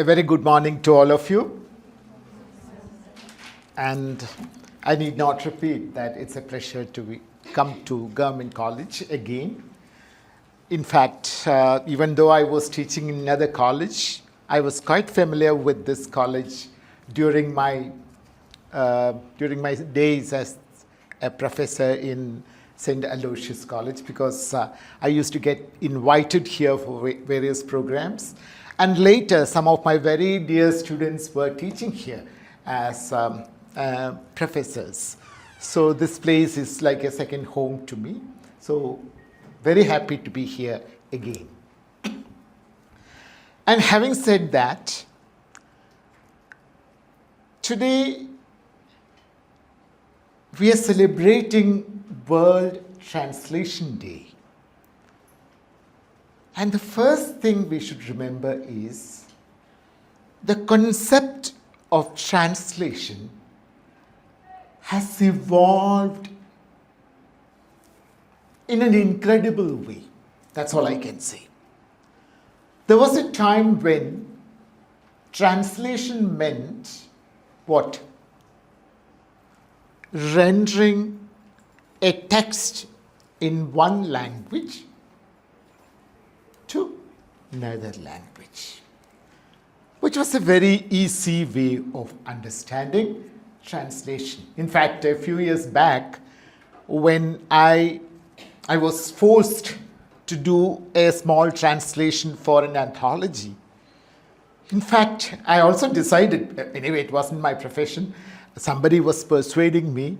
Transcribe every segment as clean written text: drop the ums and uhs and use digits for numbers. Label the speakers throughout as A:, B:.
A: A very good morning to all of you. And I need not repeat that it's a pleasure to come to Government College again. In fact, even though I was teaching in another college, I was quite familiar with this college during my days as a professor in St. Aloysius College, because I used to get invited here for various programs. And later, some of my very dear students were teaching here as professors. So this place is like a second home to me. So very happy to be here again. And having said that, today we are celebrating World Translation Day. And the first thing we should remember is the concept of translation has evolved in an incredible way. That's all I can say. There was a time when translation meant what? Rendering a text in one language to another language, which was a very easy way of understanding translation. In fact, a few years back, when I was forced to do a small translation for an anthology, in fact, I also decided, anyway, it wasn't my profession, somebody was persuading me.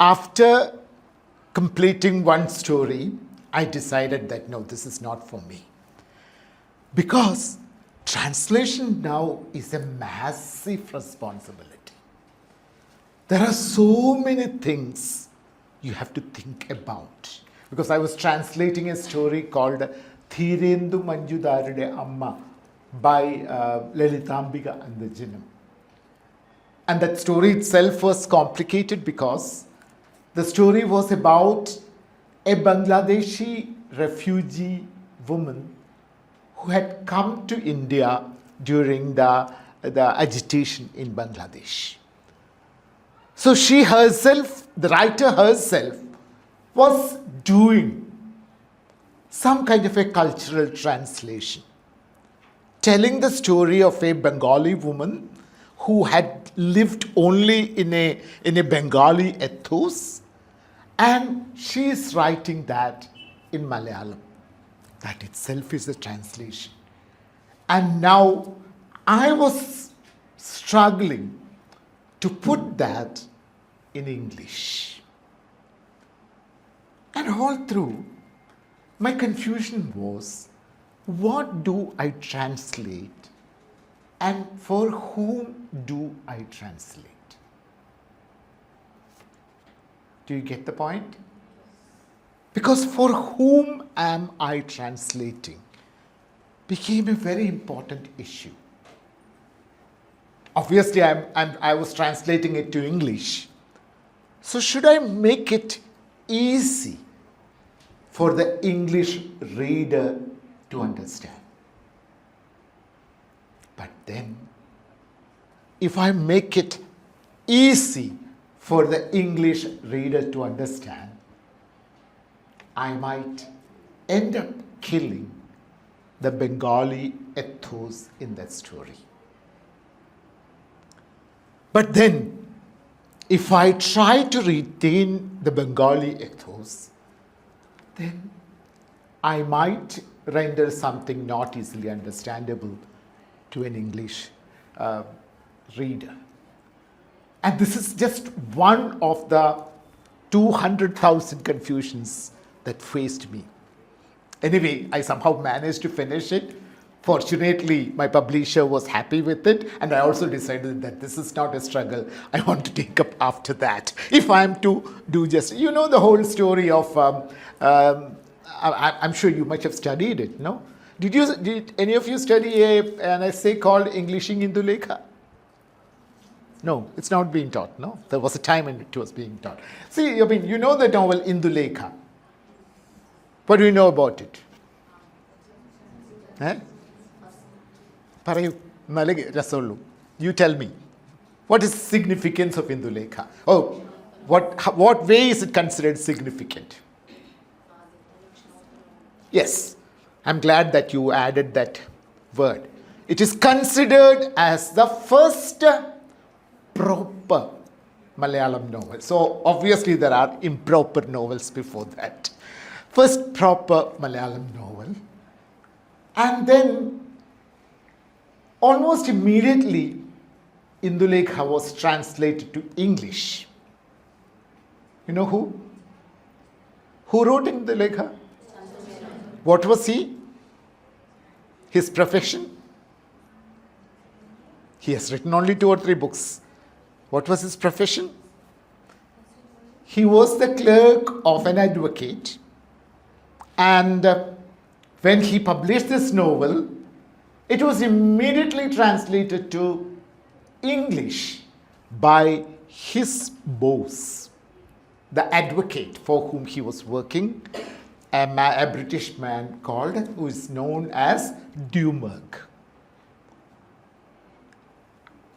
A: After completing one story, I decided that no, this is not for me. Because translation now is a massive responsibility. There are so many things you have to think about. Because I was translating a story called Thirendu Manjudarude Amma by Lalitambika Andajanam. And that story itself was complicated because the story was about a Bangladeshi refugee woman who had come to India during the agitation in Bangladesh. So she herself, the writer herself, was doing some kind of a cultural translation, telling the story of a Bengali woman who had lived only in a Bengali ethos, and she is writing that in Malayalam. That itself is a translation. And now I was struggling to put that in English. And all through, my confusion was, what do I translate and for whom do I translate? Do you get the point? Because for whom am I translating became a very important issue. Obviously, I was translating it to English. So should I make it easy for the English reader to understand? But then, if I make it easy for the English reader to understand, I might end up killing the Bengali ethos in that story. But then, if I try to retain the Bengali ethos, then I might render something not easily understandable to an English reader. And this is just one of the 200,000 confusions that faced me. Anyway, I somehow managed to finish it. Fortunately, my publisher was happy with it, and I also decided that this is not a struggle I want to take up after that. If I am to do just, you know the whole story of, I'm sure you must have studied it, no? Did any of you study an essay called Englishing Indulekha? No, it's not being taught, no? There was a time when it was being taught. See, I mean, you know the novel Indulekha. What do you know about it? Eh? പറയൂ. You tell me. What is significance of Indulekha? Oh, what way is it considered significant? Yes, I'm glad that you added that word. It is considered as the first proper Malayalam novel. So obviously there are improper novels before that. First proper Malayalam novel. And then almost immediately Indulekha was translated to English. You know who? Who wrote Indulekha? What was he? His profession? He has written only 2 or 3 books. What was his profession? He was the clerk of an advocate. And when he published this novel, it was immediately translated to English by his boss, the advocate for whom he was working, a British man who is known as Dumerg.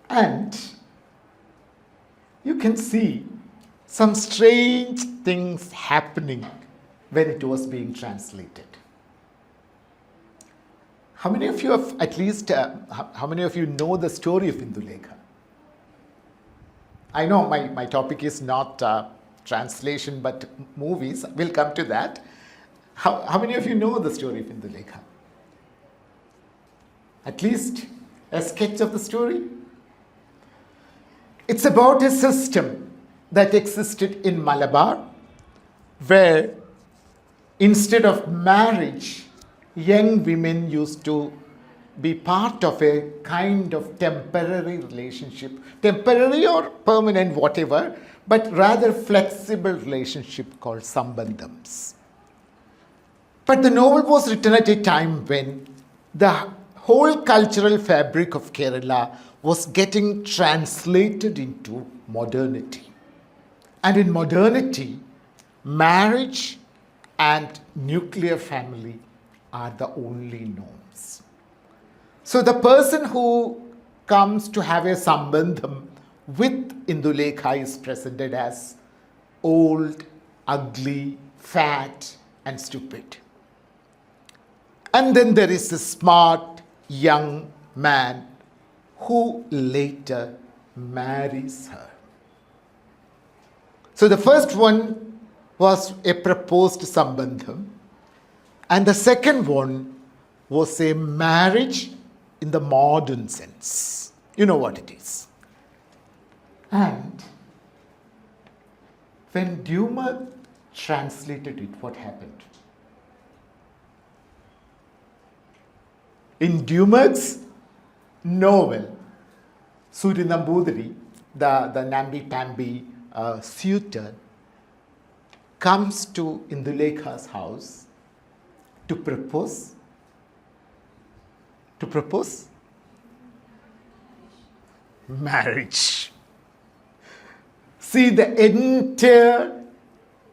A: And you can see some strange things happening when it was being translated. How many of you have how many of you know the story of Indulekha? I know my topic is not translation but movies. We'll come to that. How many of you know the story of Indulekha? At least a sketch of the story? It's about a system that existed in Malabar where instead of marriage, young women used to be part of a kind of temporary relationship, temporary or permanent, whatever, but rather flexible relationship called sambandhams. But the novel was written at a time when the whole cultural fabric of Kerala was getting translated into modernity. And in modernity, marriage and nuclear family are the only norms. So the person who comes to have a sambandham with Indulekha is presented as old, ugly, fat, and stupid. And then there is a smart young man who later marries her. So the first one was a proposed sambandham, and the second one was a marriage in the modern sense. You know what it is. And when Dumas translated it, what happened? In Dumas' novel, Suri Nambudiri, the namby-pamby suitor, comes to Indulekha's house to propose. To propose? Marriage. See, the entire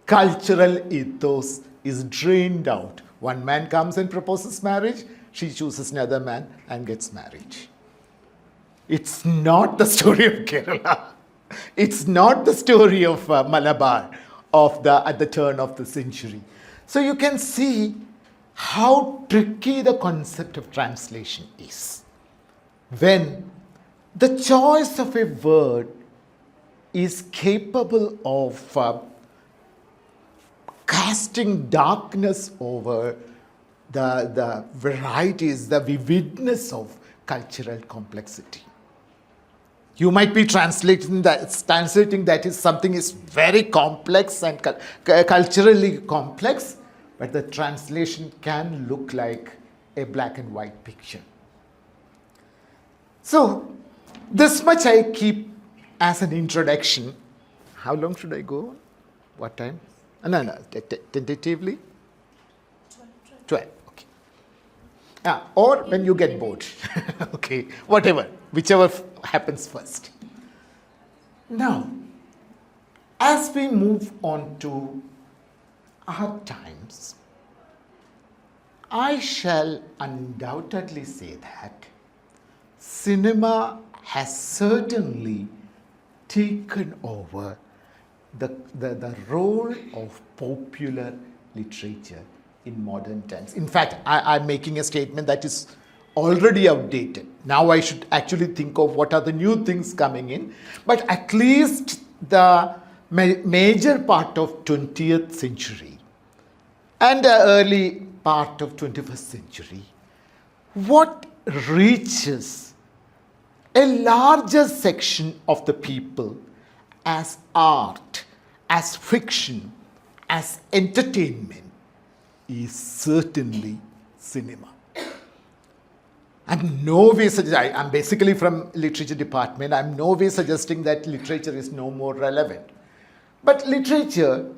A: cultural ethos is drained out. One man comes and proposes marriage, she chooses another man and gets married. It's not the story of Kerala. It's not the story of Malabar at the turn of the century. So you can see how tricky the concept of translation is. When the choice of a word is capable of casting darkness over the varieties, the vividness of cultural complexity. You might be translating that is something is very complex and culturally complex, but the translation can look like a black and white picture. So, this much I keep as an introduction. How long should I go? What time? No, tentatively? 12. Okay. Or when you get bored. Okay, whatever, whichever happens first. Now, as we move on to our times, I shall undoubtedly say that cinema has certainly taken over the role of popular literature in modern times. In fact, I'm making a statement that is already outdated. Now I should actually think of what are the new things coming in. But at least the major part of 20th century and the early part of 21st century, what reaches a larger section of the people as art, as fiction, as entertainment is certainly cinema. I'm basically from literature department. I'm no way suggesting that literature is no more relevant. But literature,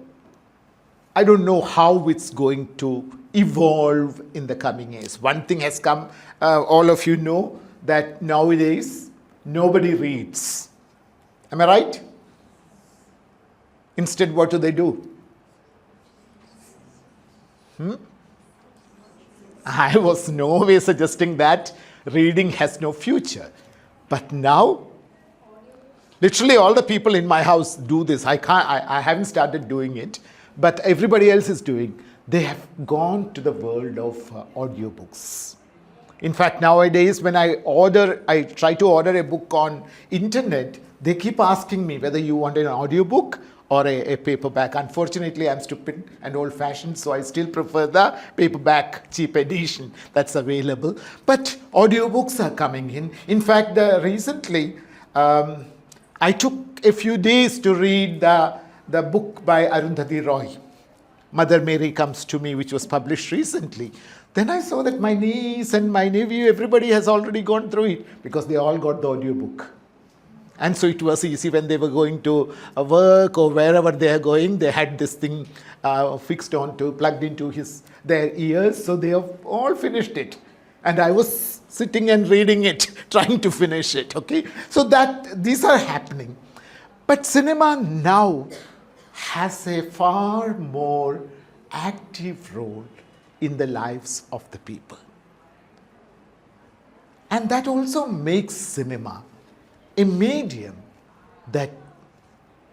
A: I don't know how it's going to evolve in the coming years. One thing has come, all of you know that nowadays nobody reads. Am I right? Instead, what do? I was no way suggesting that reading has no future. But now, literally all the people in my house do this. I haven't started doing it, but everybody else is doing. They have gone to the world of audiobooks. In fact, nowadays when I try to order a book on internet, they keep asking me whether you want an audiobook or a paperback. Unfortunately, I'm stupid and old-fashioned, so I still prefer the paperback cheap edition that's available. But audiobooks are coming in. In fact, recently, I took a few days to read the book by Arundhati Roy, Mother Mary Comes to Me, which was published recently. Then I saw that my niece and my nephew, everybody has already gone through it because they all got the audiobook. And so it was easy when they were going to work or wherever they are going, they had this thing plugged into their ears. So they have all finished it. And I was sitting and reading it, trying to finish it, okay? So these are happening. But cinema now has a far more active role in the lives of the people. And that also makes cinema a medium that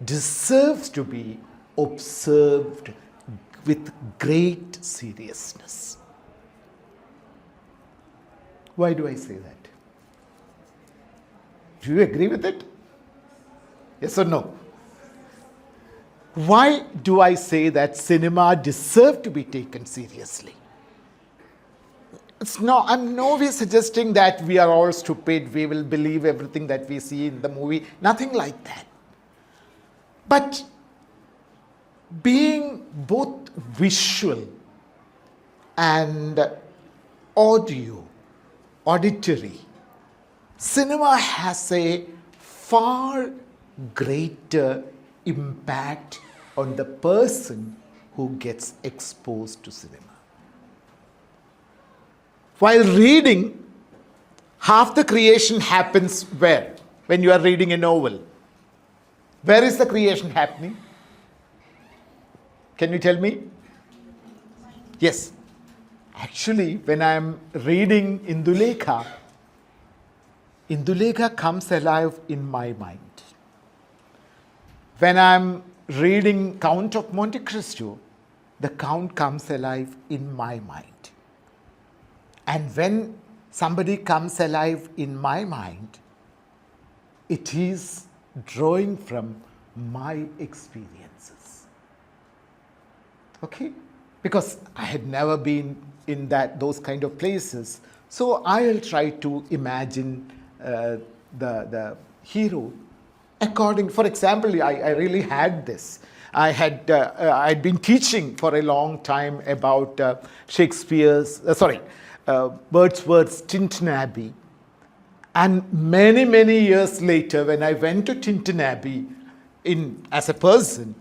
A: deserves to be observed with great seriousness. Why do I say that? Do you agree with it? Yes or no? Why do I say that cinema deserves to be taken seriously? I'm no way suggesting that we are all stupid, we will believe everything that we see in the movie. Nothing like that. But being both visual and auditory, cinema has a far greater impact on the person who gets exposed to cinema. While reading, half the creation happens where? When you are reading a novel. Where is the creation happening? Can you tell me? Yes. Actually, when I am reading Indulekha comes alive in my mind. When I am reading Count of Monte Cristo, the Count comes alive in my mind. And when somebody comes alive in my mind, it is drawing from my experiences. Okay? Because I had never been in those kind of places. So I'll try to imagine the hero for example, I really had this. I'd been teaching for a long time about Wordsworth's Tintin Abbey. And many, many years later, when I went to Tintin Abbey as a person,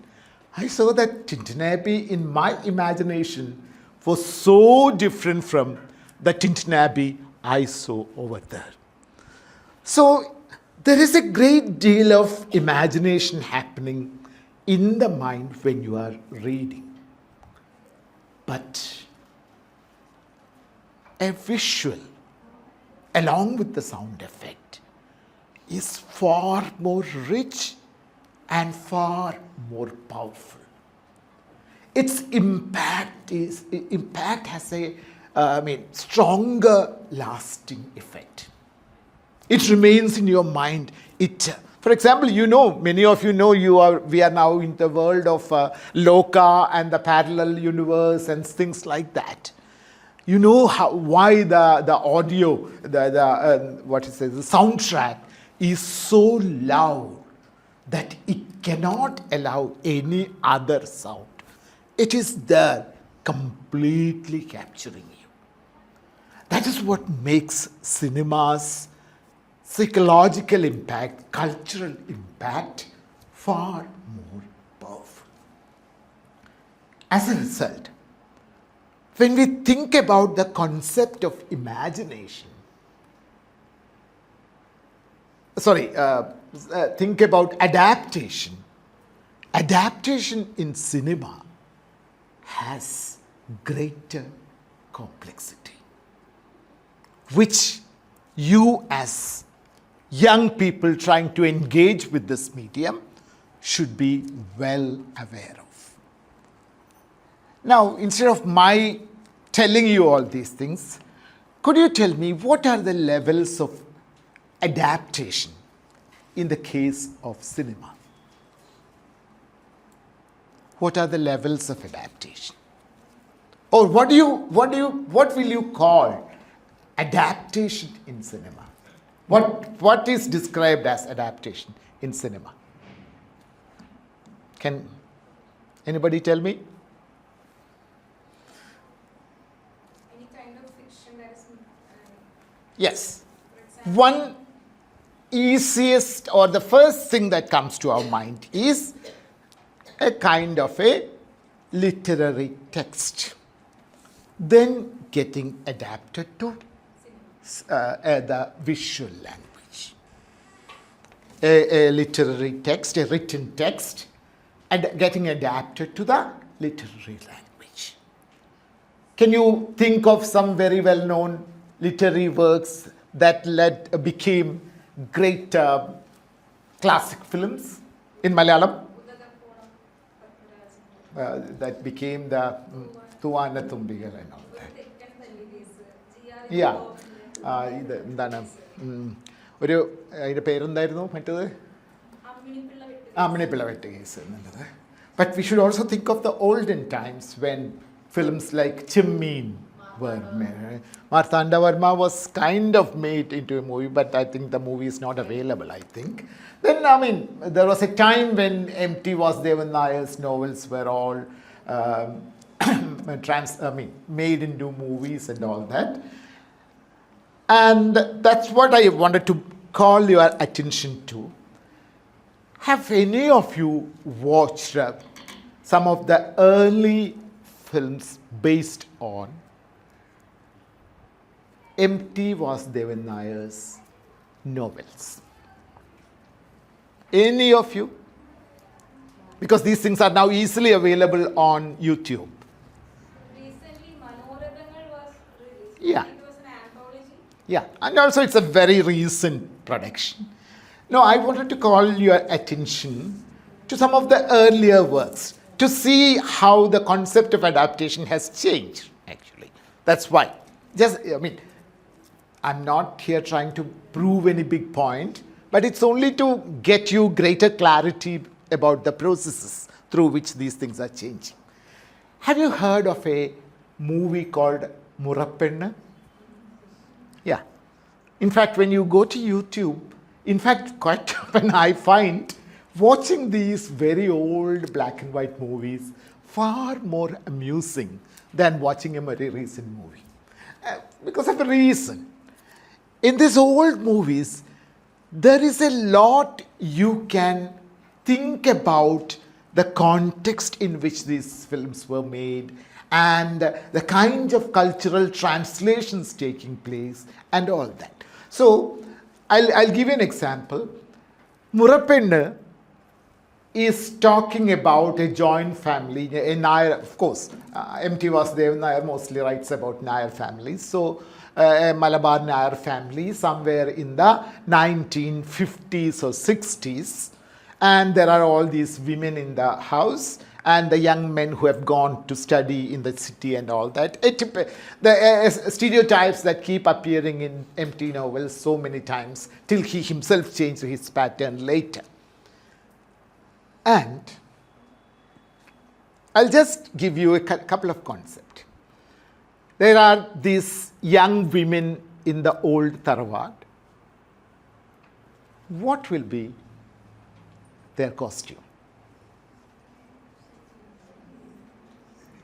A: I saw that Tintin Abbey in my imagination was so different from the Tintin Abbey I saw over there. So there is a great deal of imagination happening in the mind when you are reading. But a visual, along with the sound effect, is far more rich and far more powerful. Its impact has a stronger lasting effect. It remains in your mind. For example, many of you know we are now in the world of Loka and the parallel universe and things like that. You know why the audio, the soundtrack is so loud that it cannot allow any other sound. It is there, completely capturing you. That is what makes cinema's psychological impact, cultural impact, far more powerful. As a result, when we think about the concept of imagination, think about adaptation. Adaptation in cinema has greater complexity, which you as young people trying to engage with this medium should be well aware of. Now, instead of my telling you all these things, could you tell me what are the levels of adaptation in the case of cinema? What are the levels of adaptation? Or what will you call adaptation in cinema? What is described as adaptation in cinema? Can anybody tell me?
B: Any kind of fiction that is...
A: Yes. One easiest or the first thing that comes to our mind is a kind of a literary text, then getting adapted to the visual language. A literary text, a written text, and getting adapted to the literary language. Can you think of some very well-known literary works that became great classic films in Malayalam? That became the Thuvana Thumbigal and all that. Yeah. ഇത് എന്താണ് അതിൻ്റെ പേരെന്തായിരുന്നു മറ്റത്? അമ്മിണിപ്പിള്ള വെട്ട് case എന്നുള്ളത്. But we should also think of the olden times when films like Chimmeen were made. Marthanda Varma was kind of made into a movie, but I think the movie is not available, I think. Then, there was a time when M.T. Vasudevan Nayar's novels were all made into movies and all that. And that's what I wanted to call your attention to. Have any of you watched some of the early films based on M.T. Vasudevan Nayar's novels? Any of you? Because these things are now easily available on YouTube.
B: Recently, Muraleedharan was released.
A: Yeah.
B: It was an anthology.
A: Yeah, and also it's a very recent production. No, I wanted to call your attention to some of the earlier works to see how the concept of adaptation has changed, actually. That's why. I'm not here trying to prove any big point, but it's only to get you greater clarity about the processes through which these things are changing. Have you heard of a movie called Muraleedharan? Yeah. In fact, when you go to YouTube, quite often I find watching these very old black and white movies far more amusing than watching a very recent movie. Because of a reason. In these old movies, there is a lot you can think about the context in which these films were made and the kind of cultural translations taking place and all that. So, I'll give you an example. Murappennu is talking about a joint family, a Nair, of course, M.T. Vasudevan Nair mostly writes about Nair families. So, a Malabar Nair family somewhere in the 1950s or 60s, and there are all these women in the house and the young men who have gone to study in the city and all that. The stereotypes that keep appearing in M.T. novels so many times till he himself changed his pattern later. And I'll just give you a couple of concepts. There are these young women in the old Tharavad. What will be their costume?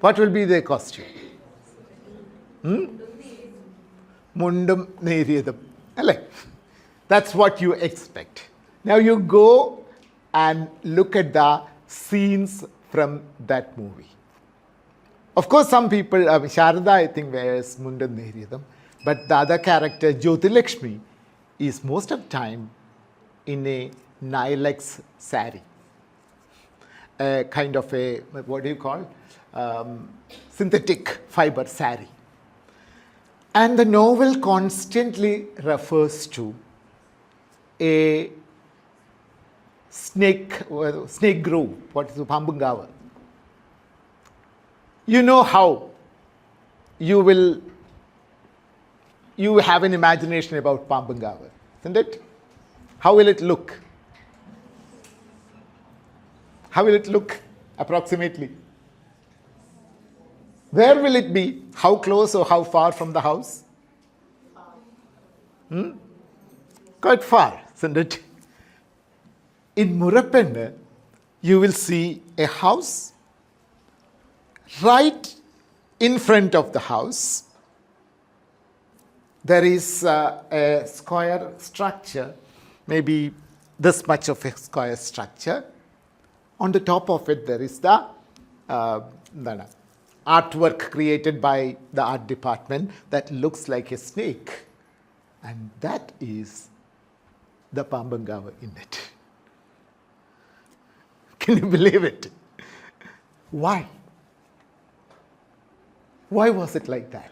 A: What will be their costume? Mundum Neriyadum. That's what you expect. Now you go and look at the scenes from that movie. Of course, some people, Sharada, I think, wears Mundam Neriyadam, but the other character, Jyotilakshmi, is most of the time in a Nylex sari. Kind of a, what do you call? Synthetic fiber sari. And the novel constantly refers to a snake grove, what is Pambungava. You know how you have an imagination about Pambungava, isn't it? How will it look? How will it look approximately? Where will it be? How close or how far from the house? Quite far, isn't it? In Murappenna, you will see a house. Right in front of the house, there is a square structure, maybe this much of a square structure. On the top of it, there is the artwork created by the art department that looks like a snake. And that is the Pambungava in it. Can you believe it? Why? Why was it like that?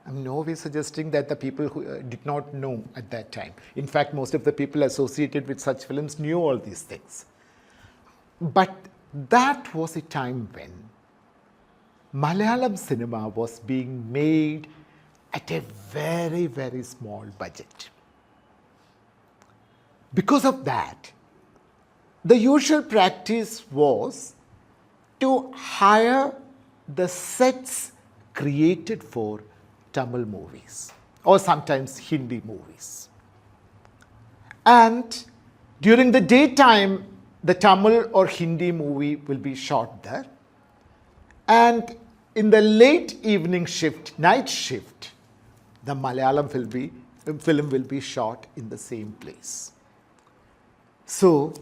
A: I'm no way suggesting that the people who did not know at that time. In fact, most of the people associated with such films knew all these things. But that was a time when Malayalam cinema was being made at a very, very small budget. Because of that, the usual practice was to hire the sets created for Tamil movies or sometimes Hindi movies. And during the daytime, the Tamil or Hindi movie will be shot there. And in the late evening shift, night shift, the Malayalam film will be shot in the same place. So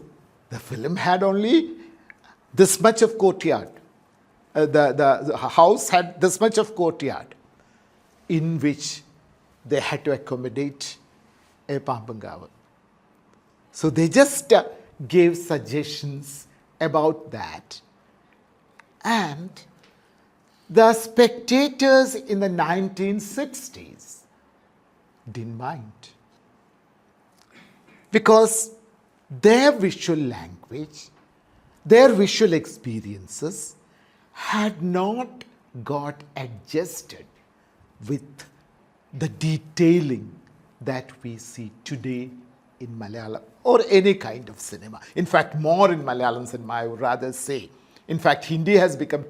A: the film had only this much of courtyard. The house had this much of courtyard in which they had to accommodate a Pambungava. So they just gave suggestions about that. And the spectators in the 1960s didn't mind. Because their visual language, their visual experiences had not got adjusted with the detailing that we see today in Malayalam or any kind of cinema. In fact, more in Malayalam cinema, I would rather say. In fact, Hindi has become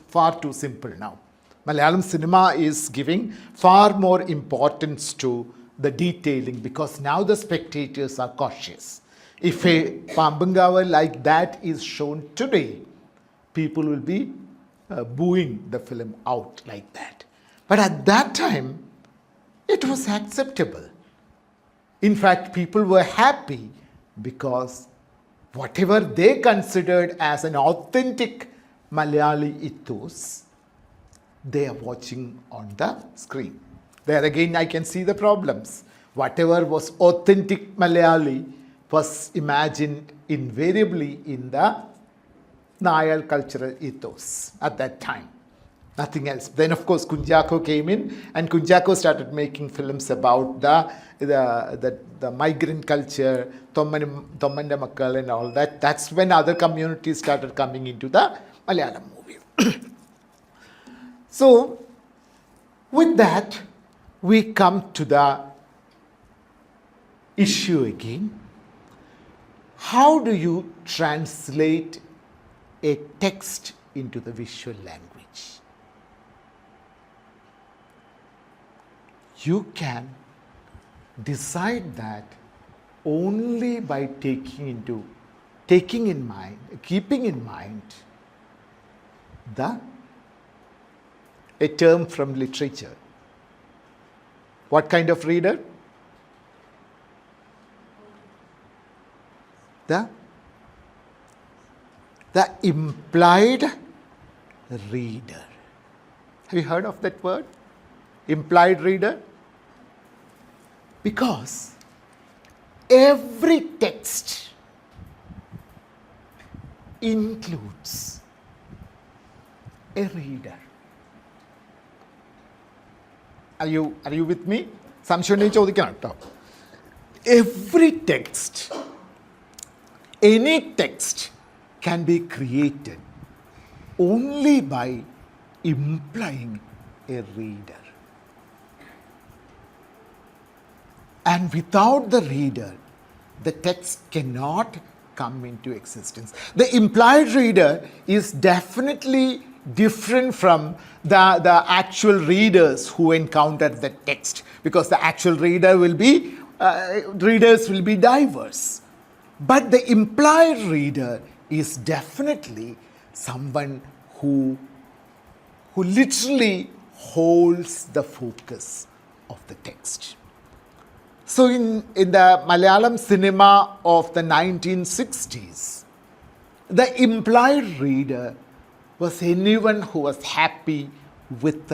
A: far too simple now. Malayalam cinema is giving far more importance to the detailing because now the spectators are cautious. If a Pambungava like that is shown today, people will be booing the film out like that. But at that time, it was acceptable. In fact, people were happy because whatever they considered as an authentic Malayali ethos, they are watching on the screen. There again, I can see the problems. Whatever was authentic Malayali, was imagined invariably in the Nayar cultural ethos at that time. Nothing else. Then, of course, Kunjako came in, and Kunjako started making films about the migrant culture, Tommande Makkal and all that. That's when other communities started coming into the Malayalam movies. So, with that, we come to the issue again. How do you translate a text into the visual language? You can decide that only by keeping in mind a term from literature. What kind of reader? The implied reader. Have you heard of that word? Implied reader? Because every text includes a reader. Are you with me? Every text, any text can be created only by implying a reader. And without the reader, the text cannot come into existence. The implied reader is definitely different from the actual readers who encounter the text, because the actual readers will be diverse. But the implied reader is definitely someone who literally holds the focus of the text. So in the Malayalam cinema of the 1960s, the implied reader was anyone who was happy with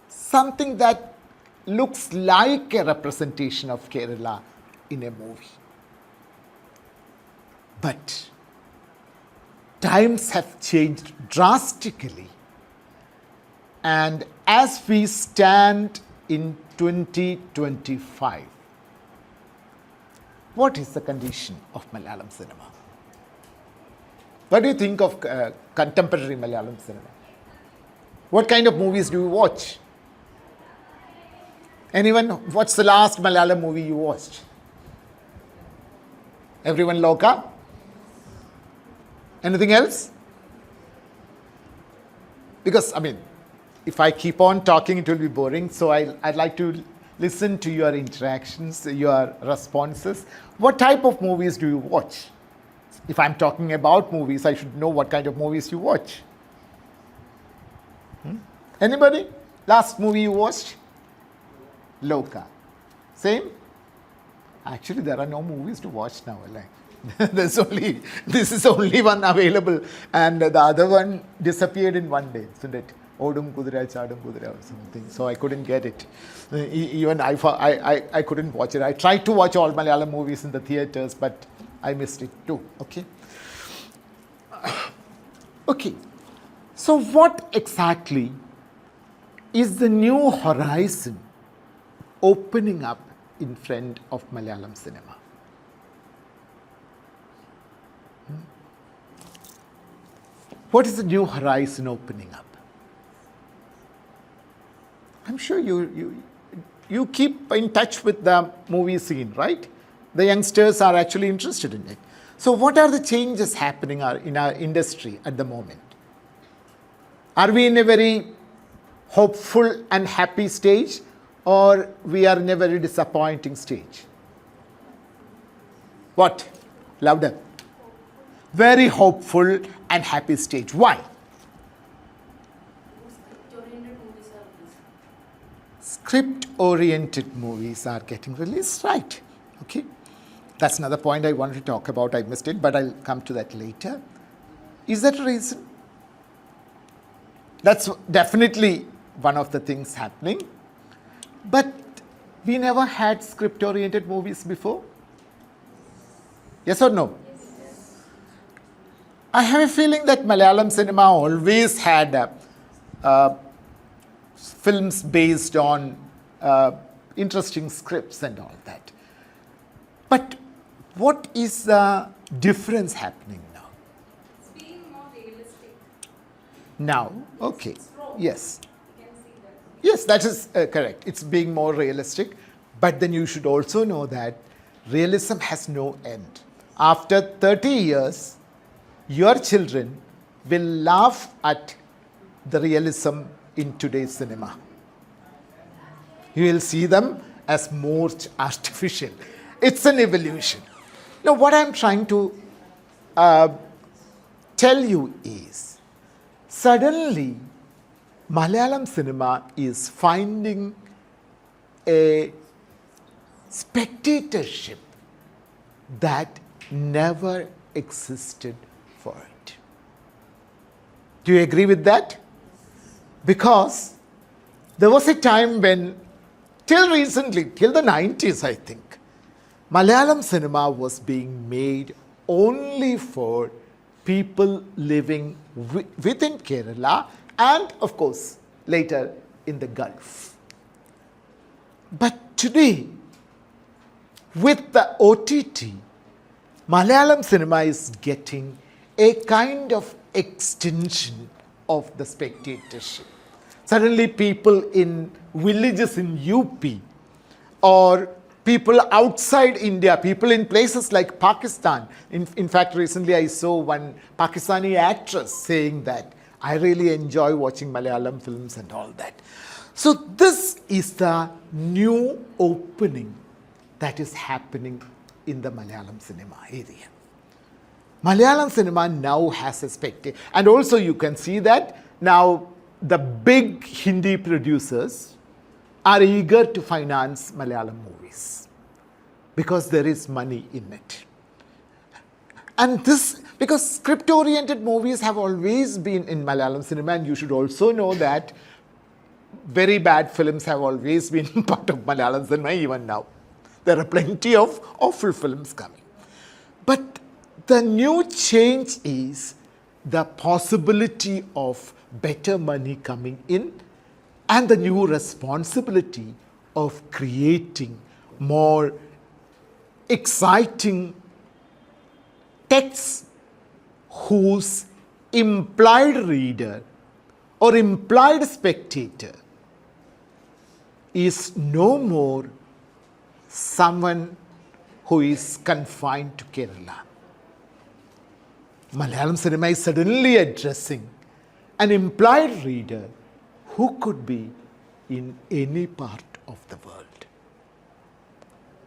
A: something that looks like a representation of Kerala in a movie. But times have changed drastically, and as we stand in 2025, what is the condition of Malayalam cinema? What do you think of contemporary Malayalam cinema? What kind of movies do you watch? Anyone? What's the last Malayalam movie you watched? Everyone Loka? Anything else? Because, if I keep on talking, it will be boring. So I'd like to listen to your interactions, your responses. What type of movies do you watch? If I'm talking about movies, I should know what kind of movies you watch. Anybody? Last movie you watched? Loka. Same? Actually, there are no movies to watch now. This is only one available, and the other one disappeared in one day, isn't it? Odum Kudura, Chadum Kudura or something. So I couldn't get it. Even I couldn't watch it. I tried to watch all Malayalam movies in the theatres, but I missed it too. Okay. So what exactly is the new horizon opening up in front of Malayalam cinema? What is the new horizon opening up? I'm sure you keep in touch with the movie scene, right? The youngsters are actually interested in it. So what are the changes happening in our industry at the moment? Are we in a very hopeful and happy stage, or we are in a very disappointing stage? What? Louder. Very hopeful and happy stage. Why? Script-oriented movies are getting released, right? Okay. That's another point I wanted to talk about. I missed it, but I'll come to that later. Is that a reason? That's definitely one of the things happening. But we never had script-oriented movies before. Yes or no? I have a feeling that Malayalam cinema always had films based on interesting scripts and all that. But what is the difference happening now?
B: It's being more realistic.
A: Now, okay, yes.
B: You can see that.
A: Yes, that is correct. It's being more realistic. But then you should also know that realism has no end. After 30 years, your children will laugh at the realism in today's cinema. You will see them as more artificial. It's an evolution. Now, what I'm trying to tell you is, suddenly, Malayalam cinema is finding a spectatorship that never existed for it. Do you agree with that? Because there was a time when, till recently, till the 90s, I think, Malayalam cinema was being made only for people living within Kerala and, of course, later in the Gulf. But today, with the OTT, Malayalam cinema is getting a kind of extension of the spectatorship. Suddenly, people in villages in UP or people outside India, people in places like Pakistan. In fact, recently I saw one Pakistani actress saying that I really enjoy watching Malayalam films and all that. So this is the new opening that is happening in the Malayalam cinema area. Malayalam cinema now has a spectator. And also you can see that now the big Hindi producers are eager to finance Malayalam movies because there is money in it. And this, because script-oriented movies have always been in Malayalam cinema, and you should also know that very bad films have always been part of Malayalam cinema even now. There are plenty of awful films coming. But the new change is the possibility of better money coming in and the new responsibility of creating more exciting texts whose implied reader or implied spectator is no more someone who is confined to Kerala. Malayalam cinema is suddenly addressing an implied reader who could be in any part of the world.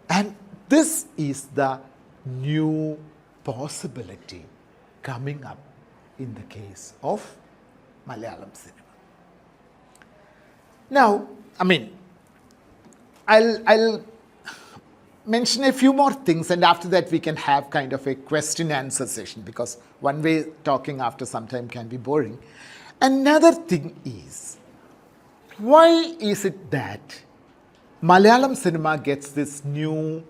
A: And this is the new possibility coming up in the case of Malayalam cinema. Now, I'll mention a few more things, and after that we can have kind of a question-answer session, because one way talking after some time can be boring. Another thing is, why is it that Malayalam cinema gets this new,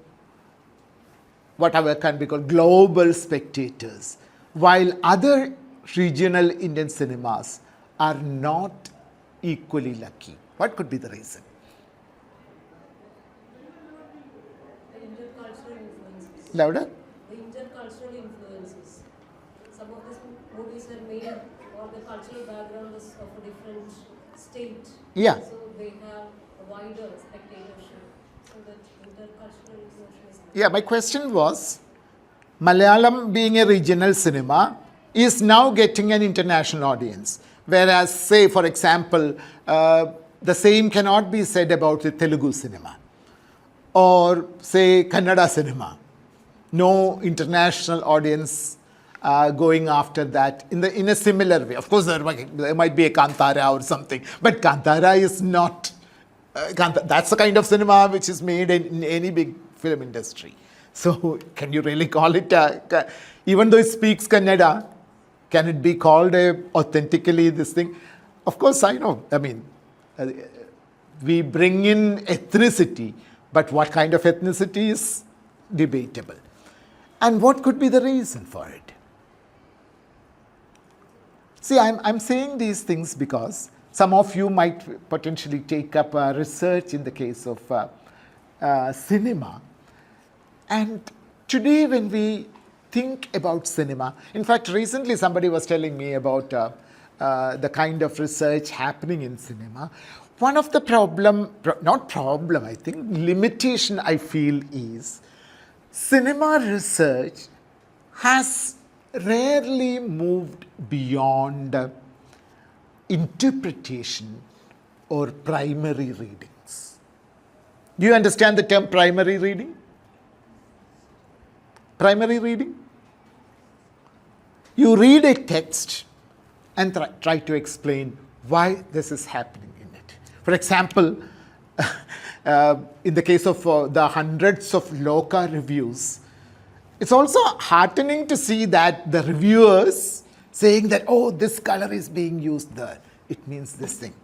A: whatever can be called, global spectators, while other regional Indian cinemas are not equally lucky? What could be the reason?
C: Intercultural influences.
A: Louder?
C: The intercultural influences. Some of these movies are made, or the cultural background is of a different state.
A: Yeah.
C: So they have a wider spectatorship. So that intercultural influence is
A: Yeah, my question was, Malayalam being a regional cinema is now getting an international audience. Whereas, say, for example, the same cannot be said about the Telugu cinema or, say, Kannada cinema. No international audience going after that in a similar way. Of course, there might be a Kantara or something, but Kantara is not. That's the kind of cinema which is made in any big film industry. So, can you really call it, even though it speaks Kannada, can it be called authentically this thing? Of course, I know. We bring in ethnicity, but what kind of ethnicity is debatable. And what could be the reason for it? See, I'm saying these things because some of you might potentially take up research in the case of cinema. And today when we think about cinema, in fact, recently somebody was telling me about the kind of research happening in cinema. One of the limitation I feel is cinema research has rarely moved beyond interpretation or primary readings. Do you understand the term primary reading? Primary reading? You read a text and try to explain why this is happening in it. For example, in the case of the hundreds of Loka reviews, it's also heartening to see that the reviewers saying that, oh, this color is being used there. It means this thing.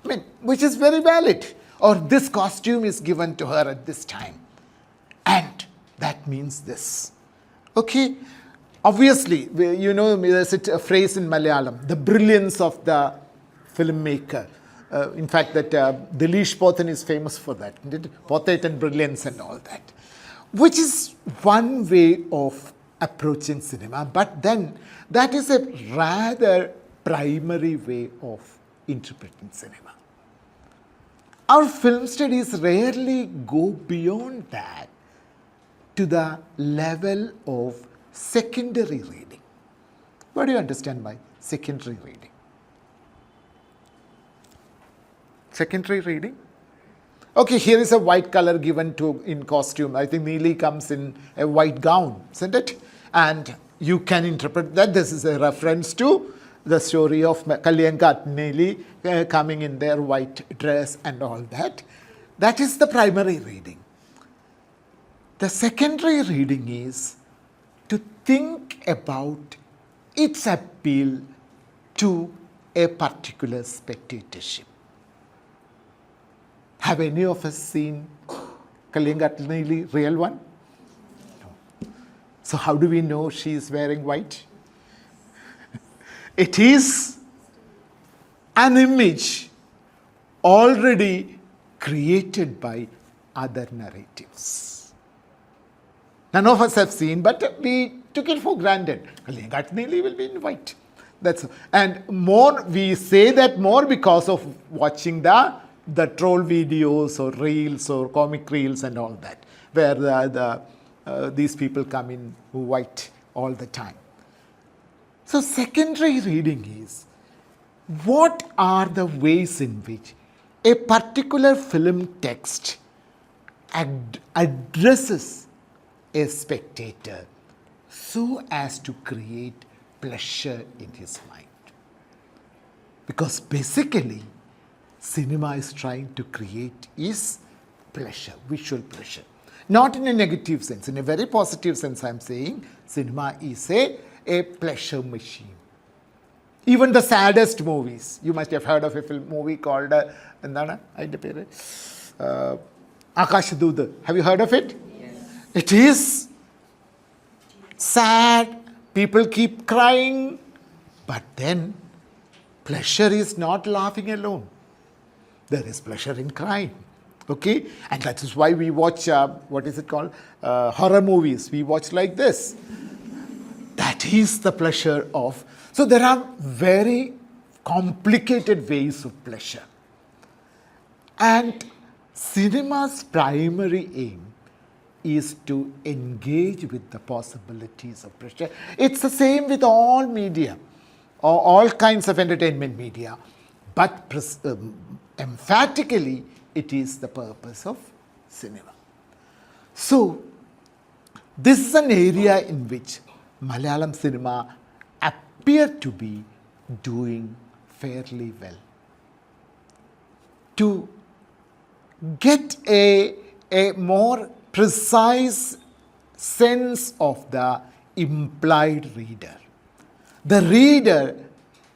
A: I mean, which is very valid. Or this costume is given to her at this time. And that means this. Okay? Obviously, you know, there's a phrase in Malayalam, the brilliance of the filmmaker. In fact, that Dileesh Pothan is famous for that. Pothet and brilliance and all that. Which is one way of approaching cinema, but then that is a rather primary way of interpreting cinema. Our film studies rarely go beyond that to the level of secondary reading. What do you understand by secondary reading? Secondary reading? Okay, here is a white color given to in costume. I think Neeli comes in a white gown, isn't it? And you can interpret that this is a reference to the story of Kalyanka Neeli coming in their white dress and all that. That is the primary reading. The secondary reading is to think about its appeal to a particular spectatorship. Have any of us seen Kalyanka Neeli, real one? No. So how do we know she is wearing white? It is an image already created by other narratives. None of us have seen, but we took it for granted. Kalyanka Neeli will be in white. And more, we say that more because of watching the troll videos or reels or comic reels and all that, where these people come in white all the time. So secondary reading is, what are the ways in which a particular film text addresses a spectator so as to create pleasure in his mind? Because basically, cinema is trying to create is pleasure, visual pleasure. Not in a negative sense, in a very positive sense I'm saying, cinema is a pleasure machine. Even the saddest movies, you must have heard of a movie called, Akashadooda. Have you heard of it?
C: Yes.
A: It is sad, people keep crying, but then pleasure is not laughing alone. There is pleasure in crying. Okay? And that is why we watch, horror movies. We watch like this. That is the pleasure of. So there are very complicated ways of pleasure. And cinema's primary aim is to engage with the possibilities of pleasure. It's the same with all media, or all kinds of entertainment media. But emphatically, it is the purpose of cinema. So, this is an area in which Malayalam cinema appear to be doing fairly well. To get a more precise sense of the implied reader, the reader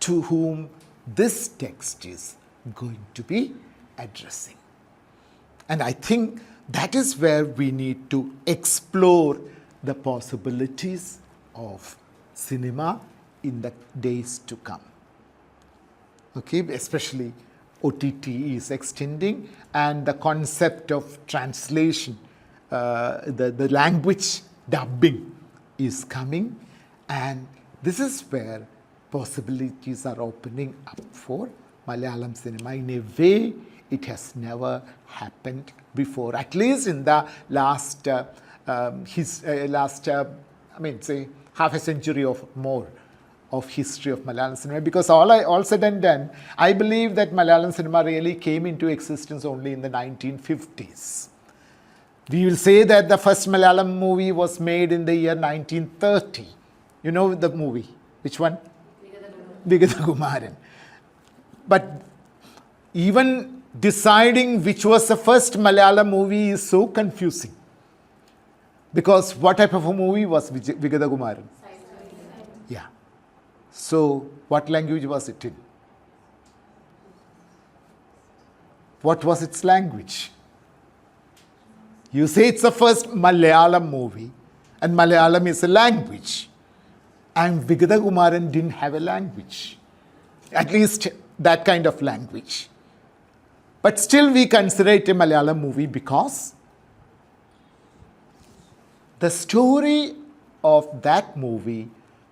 A: to whom this text is going to be addressing. And I think that is where we need to explore the possibilities of cinema in the days to come. Okay, especially OTT is extending, and the concept of translation, the language dubbing is coming, and this is where possibilities are opening up for Malayalam cinema in a way it has never happened before, at least in the last, say half a century or more of history of Malayalam cinema. Because all said and done, I believe that Malayalam cinema really came into existence only in the 1950s. We will say that the first Malayalam movie was made in the year 1930. You know the movie? Which one? Vigathakumaran. But even deciding which was the first Malayalam movie is so confusing. Because what type of a movie was Vigathakumaran? Yeah. So, what language was it in? What was its language? You say it's the first Malayalam movie, and Malayalam is a language. And Vigathakumaran didn't have a language. At least that kind of language. But still we consider it a Malayalam movie because the story of that movie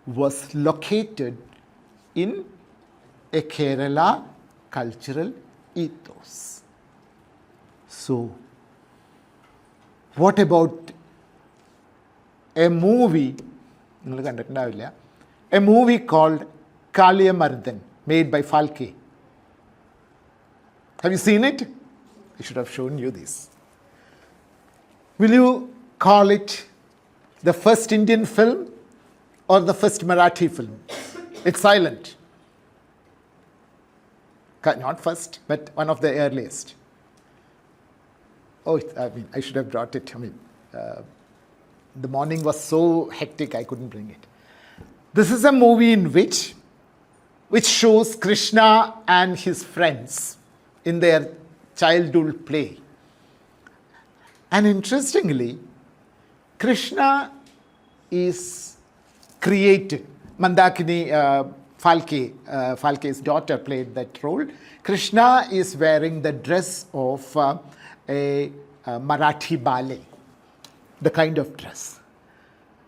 A: was located in a Kerala cultural ethos. So, what about a movie, a movie called Kaliyamardan, made by Falke? Have you seen it? I should have shown you this. Will you call it the first Indian film or the first Marathi film? It's silent. Not first, but one of the earliest. I should have brought it. The morning was so hectic, I couldn't bring it. This is a movie in which shows Krishna and his friends in their childhood play. And interestingly, Krishna is created. Mandakini Falke's daughter played that role. Krishna is wearing the dress of a Marathi ballet, the kind of dress.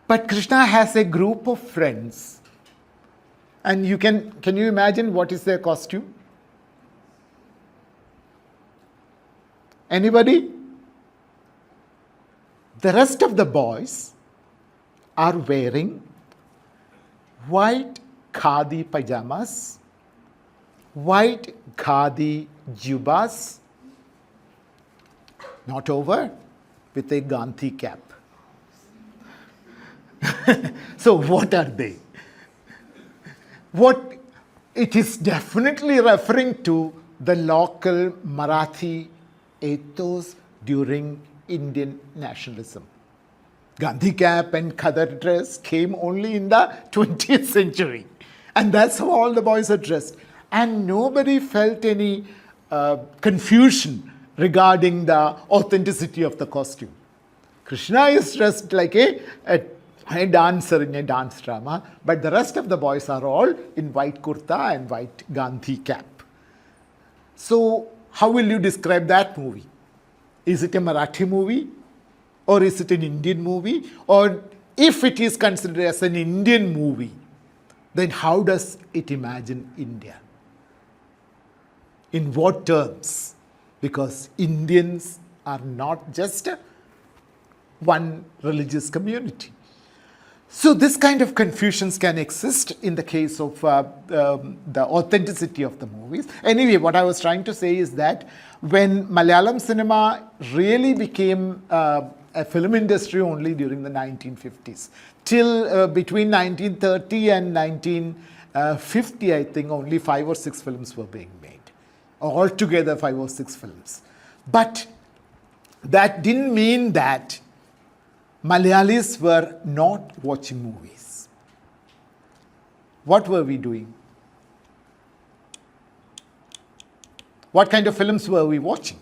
A: But Krishna has a group of friends. And can you imagine what is their costume? Anybody? The rest of the boys are wearing white khadi pajamas, white khadi jubas, not over, with a Gandhi cap. So what are they? What it is definitely referring to the local Marathi ethos during Indian nationalism. Gandhi cap and khadar dress came only in the 20th century. And that's how all the boys are dressed. And nobody felt any confusion regarding the authenticity of the costume. Krishna is dressed like a dancer in a dance drama, but the rest of the boys are all in white kurta and white Gandhi cap. So, how will you describe that movie? Is it a Marathi movie? Or is it an Indian movie? Or if it is considered as an Indian movie, then how does it imagine India? In what terms? Because Indians are not just one religious community. So this kind of confusions can exist in the case of the authenticity of the movies. Anyway, what I was trying to say is that when Malayalam cinema really became a film industry only during the 1950s, till between 1930 and 1950, I think only 5 or 6 films were being made. Altogether 5 or 6 films. But that didn't mean that Malayalis were not watching movies. What were we doing? What kind of films were we watching?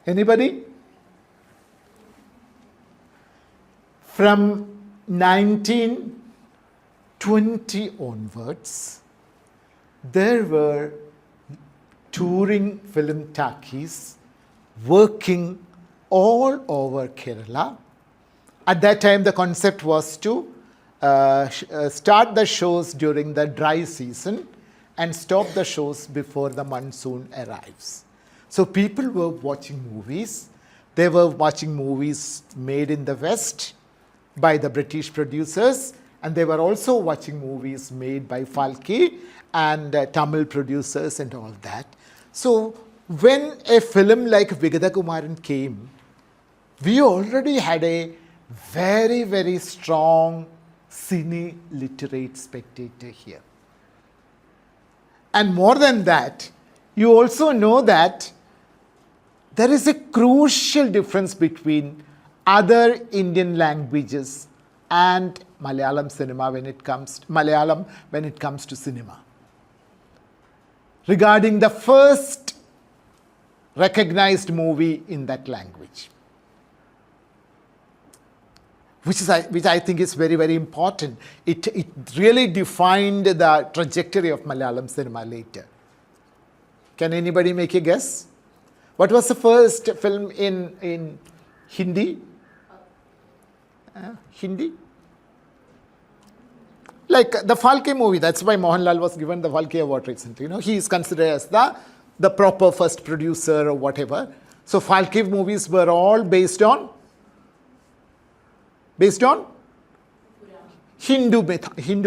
A: Anybody? from 1920 onwards, there were touring film talkies working all over Kerala. At that time, the concept was to start the shows during the dry season and stop the shows before the monsoon arrives. So people were watching movies. They were watching movies made in the West by the British producers, and they were also watching movies made by Falke and Tamil producers and all that. So when a film like Vigada Kumaran came, we already had a very, very strong cine literate spectator here. And more than that, you also know that there is a crucial difference between other Indian languages and Malayalam cinema when it comes to cinema. Regarding the first recognized movie in that language, which I think is very, very important. It really defined the trajectory of Malayalam cinema later. Can anybody make a guess? What was the first film in Hindi? Hindi? Like the Falke movie, that's why Mohanlal was given the Falke Award recently. He is considered as the proper first producer or whatever. So Falke movies were all based on Hindu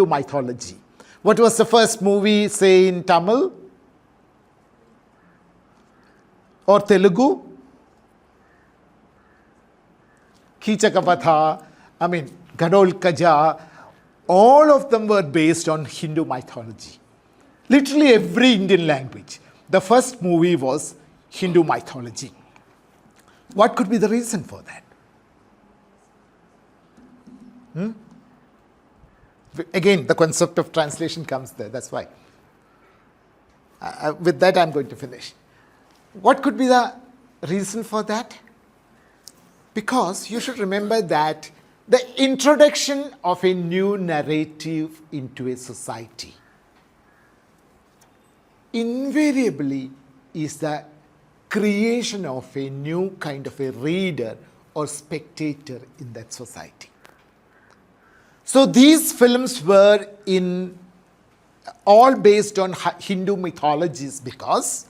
A: mythology. What was the first movie, say, in Tamil or Telugu? Kichakapatha, Gadol Kaja, all of them were based on Hindu mythology. Literally every Indian language. The first movie was Hindu mythology. What could be the reason for that? Again, the concept of translation comes there. That's why. With that, I'm going to finish. What could be the reason for that? Because you should remember that the introduction of a new narrative into a society invariably is the creation of a new kind of a reader or spectator in that society. So these films were all based on Hindu mythologies because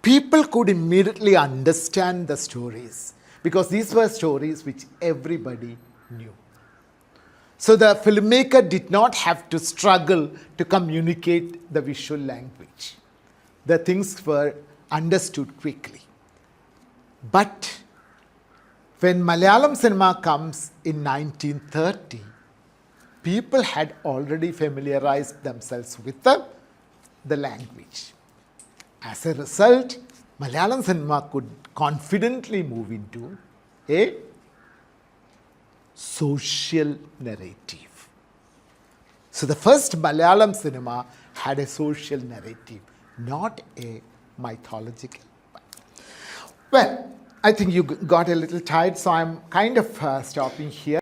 A: people could immediately understand the stories, because these were stories which everybody knew. So the filmmaker did not have to struggle to communicate the visual language. The things were understood quickly. But when Malayalam cinema comes in 1930, people had already familiarized themselves with the language. As a result, Malayalam cinema could confidently move into a social narrative. So the first Malayalam cinema had a social narrative, not a mythological one. Well, I think you got a little tired, so I'm kind of stopping here.